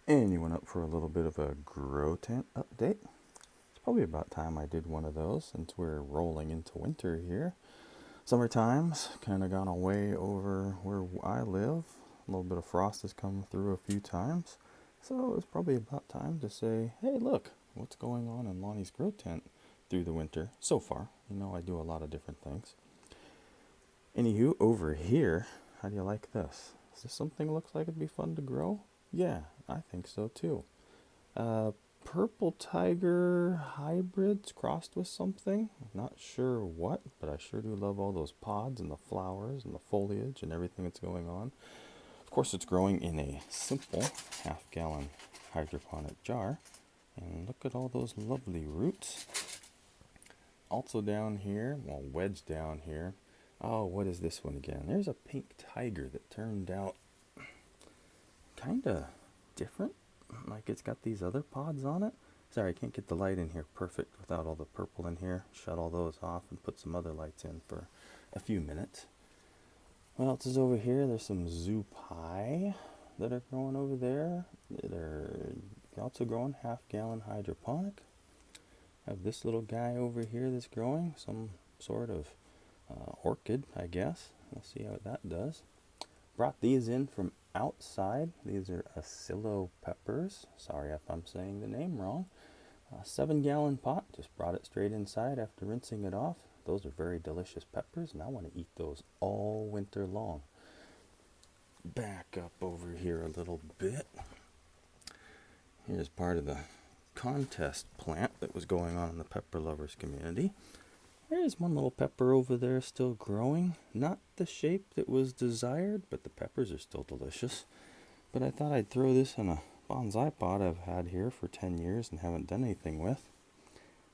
And you went up for a little bit of a grow tent update. It's probably about time I did one of those since we're rolling into winter here. Summertime's kind of gone away over where I live. A little bit of frost has come through a few times. So it's probably about time to say, hey, look, what's going on in Lonnie's grow tent through the winter so far. You know, I do a lot of different things. Anywho, over here, how do you like this? Is this something that looks like it'd be fun to grow? Yeah, I think so too. Uh, Purple tiger hybrids crossed with something. Not sure what, but I sure do love all those pods and the flowers and the foliage and everything that's going on. Of course, it's growing in a simple half-gallon hydroponic jar. And look at all those lovely roots. Also down here, well, wedged down here. Oh, what is this one again? There's a pink tiger that turned out kind of different. Like it's got these other pods on it. Sorry, I can't get the light in here perfect without all the purple in here. Shut all those off and put some other lights in for a few minutes. What else is over here? There's some zupai that are growing over there. They're also growing half-gallon hydroponic. Have this little guy over here that's growing, some sort of orchid, I guess. We'll see how that does. Brought these in from outside. These are Acilo peppers. Sorry if I'm saying the name wrong. 7-gallon pot. Just brought it straight inside after rinsing it off. Those are very delicious peppers, and I want to eat those all winter long. Back up over here a little bit. Here's part of the contest plant that was going on in the pepper lovers community. There's one little pepper over there still growing. Not the shape that was desired, but the peppers are still delicious. But I thought I'd throw this in a bonsai pot I've had here for 10 years and haven't done anything with.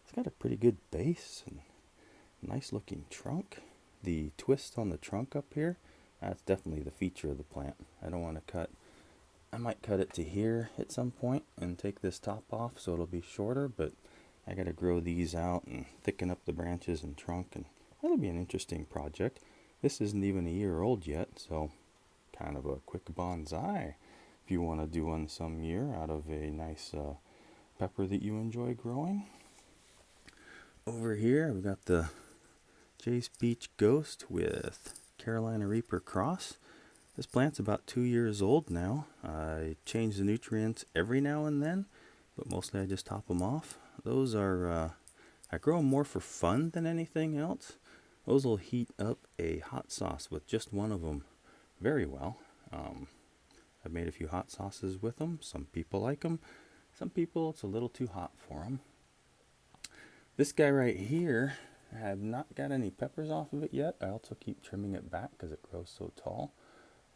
It's got a pretty good base and nice looking trunk. The twist on the trunk up here, that's definitely the feature of the plant. I don't want to cut. I might cut it to here at some point and take this top off so it'll be shorter, but I gotta grow these out and thicken up the branches and trunk, and that'll be an interesting project. This isn't even a year old yet, so kind of a quick bonsai if you want to do one some year out of a nice pepper that you enjoy growing. Over here we've got the Jace Beach Ghost with Carolina Reaper Cross. This plant's about 2 years old now. I change the nutrients every now and then, but mostly I just top them off. Those are, I grow them more for fun than anything else. Those will heat up a hot sauce with just one of them very well. I've made a few hot sauces with them. Some people like them. Some people, it's a little too hot for them. This guy right here, I have not got any peppers off of it yet. I also keep trimming it back because it grows so tall.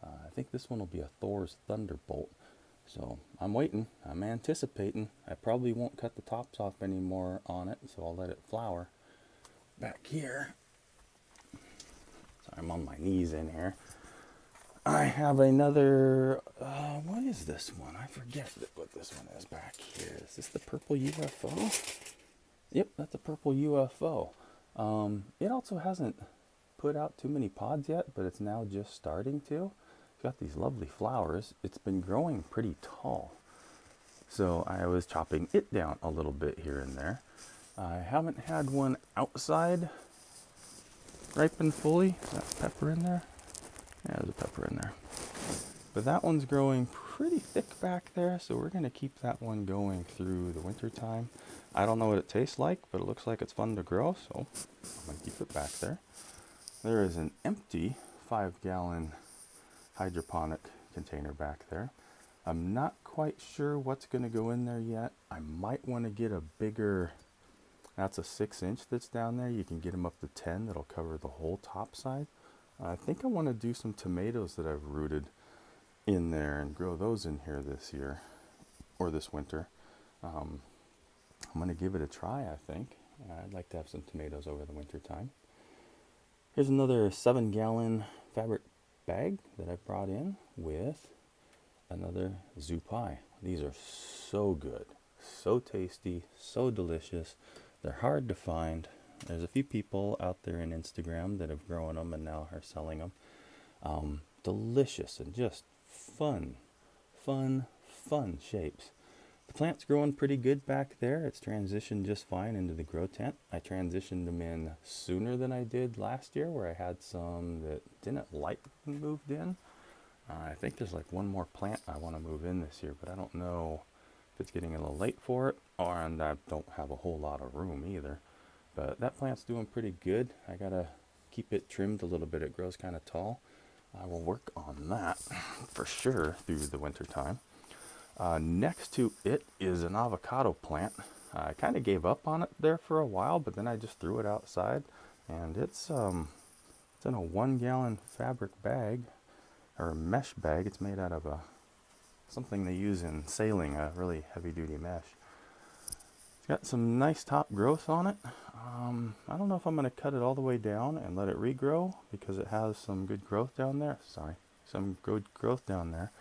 I think this one will be a Thor's Thunderbolt. So I'm waiting, I'm anticipating. I probably won't cut the tops off anymore on it, so I'll let it flower. Back here, sorry, I'm on my knees in here. I have another, what is this one? I forget what this one is back here. Is this the purple UFO? Yep, that's a purple UFO. It also hasn't put out too many pods yet, but it's now just starting to. It's got these lovely flowers. It's been growing pretty tall. So I was chopping it down a little bit here and there. I haven't had one outside ripen fully. Is that pepper in there? Yeah, there's a pepper in there. But that one's growing pretty thick back there, so we're going to keep that one going through the winter time. I don't know what it tastes like, but it looks like it's fun to grow, so I'm going to keep it back there. There is an empty 5-gallon hydroponic container back there. I'm not quite sure what's going to go in there yet. I might want to get a bigger, that's a 6-inch that's down there. You can get them up to 10. That'll cover the whole top side. I think I want to do some tomatoes that I've rooted in there and grow those in here this year or this winter. I'm going to give it a try, I think. I'd like to have some tomatoes over the winter time. Here's another 7-gallon fabric bag that I brought in with another zupai. These are so good, so tasty, so delicious. They're hard to find. There's a few people out there in Instagram that have grown them and now are selling them. Delicious and just fun fun shapes. The plant's growing pretty good back there. It's transitioned just fine into the grow tent. I transitioned them in sooner than I did last year, where I had some that didn't like being moved in. I think there's like one more plant I want to move in this year, but I don't know if it's getting a little late for it, and I don't have a whole lot of room either. But that plant's doing pretty good. I gotta keep it trimmed a little bit. It grows kind of tall. I will work on that for sure through the winter time. Next to it is an avocado plant. I kind of gave up on it there for a while, but then I just threw it outside, and it's in a 1 gallon fabric bag, or a mesh bag. It's made out of something they use in sailing, a really heavy duty mesh. It's got some nice top growth on it. I don't know if I'm going to cut it all the way down and let it regrow, because it has some good growth down there. Some good growth down there.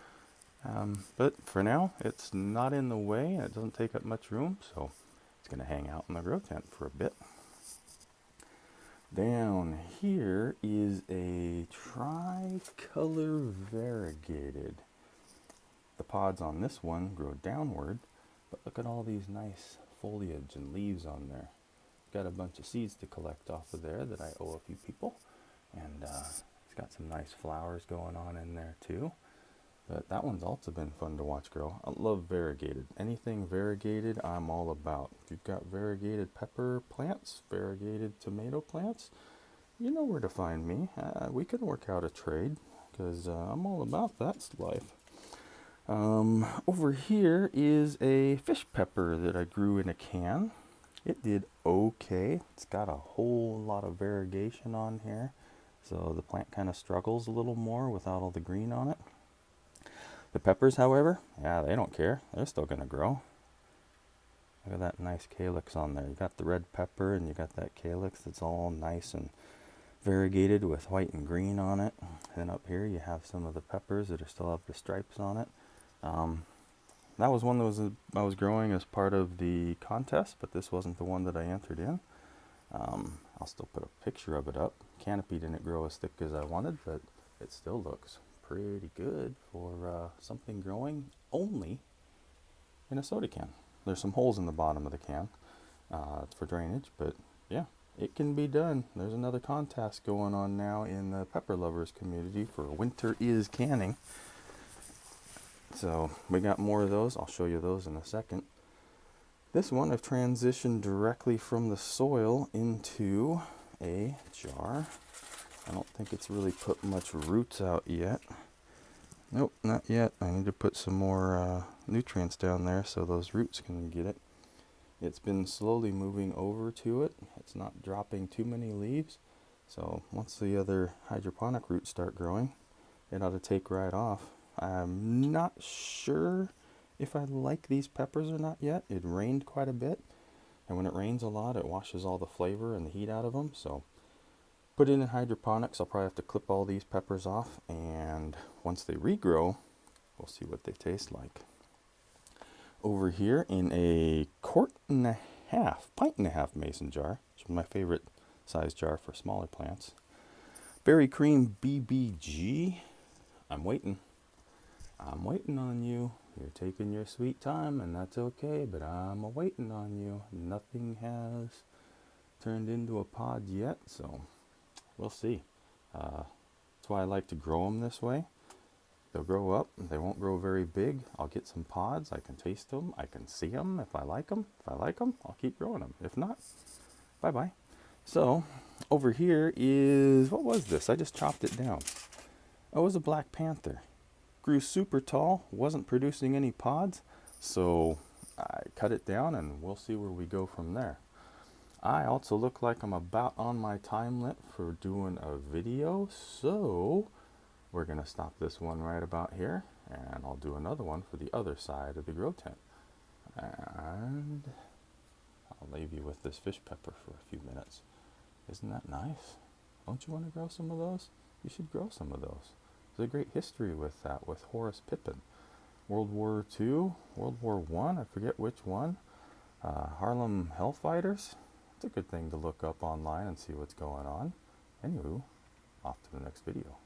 But for now, it's not in the way, and it doesn't take up much room, so it's going to hang out in the grow tent for a bit. Down here is a tricolor variegated. The pods on this one grow downward, but look at all these nice foliage and leaves on there. Got a bunch of seeds to collect off of there that I owe a few people, and it's got some nice flowers going on in there too. But that one's also been fun to watch grow. I love variegated. Anything variegated, I'm all about. If you've got variegated pepper plants, variegated tomato plants, you know where to find me. We can work out a trade, because I'm all about that life. Over here is a fish pepper that I grew in a can. It did okay. It's got a whole lot of variegation on here, so the plant kind of struggles a little more without all the green on it. The peppers, however, yeah, they don't care. They're still going to grow. Look at that nice calyx on there. You got the red pepper, and you got that calyx that's all nice and variegated with white and green on it. And then up here you have some of the peppers that still have the stripes on it. That was one that I was growing as part of the contest, but this wasn't the one that I entered in. I'll still put a picture of it up. Canopy didn't grow as thick as I wanted, but it still looks pretty good for something growing only in a soda can. There's some holes in the bottom of the can for drainage, but yeah, it can be done. There's another contest going on now in the pepper lovers community for winter is canning. So we got more of those. I'll show you those in a second. This one I've transitioned directly from the soil into a jar. I don't think it's really put much roots out yet. Nope, not yet. I need to put some more nutrients down there so those roots can get it. It's been slowly moving over to it. It's not dropping too many leaves. So once the other hydroponic roots start growing, it ought to take right off. I'm not sure if I like these peppers or not yet. It rained quite a bit, and when it rains a lot, it washes all the flavor and the heat out of them. So put it in hydroponics. I'll probably have to clip all these peppers off, and once they regrow, we'll see what they taste like. Over here in a pint and a half mason jar, which is my favorite size jar for smaller plants. Berry Cream BBG. I'm waiting on you. You're taking your sweet time, and that's okay, but I'm waiting on you. Nothing has turned into a pod yet, so we'll see. That's why I like to grow them this way. They'll grow up. They won't grow very big. I'll get some pods. I can taste them. I can see them if I like them. If I like them, I'll keep growing them. If not, bye-bye. So over here is, what was this? I just chopped it down. Oh, it was a Black Panther. Grew super tall, wasn't producing any pods, so I cut it down, and we'll see where we go from there. I also look like I'm about on my time limit for doing a video, so we're going to stop this one right about here, and I'll do another one for the other side of the grow tent. And I'll leave you with this fish pepper for a few minutes. Isn't that nice? Don't you want to grow some of those? You should grow some of those. There's a great history with that, with Horace Pippin. World War II, World War I, I forget which one. Harlem Hellfighters. It's a good thing to look up online and see what's going on. Anywho, off to the next video.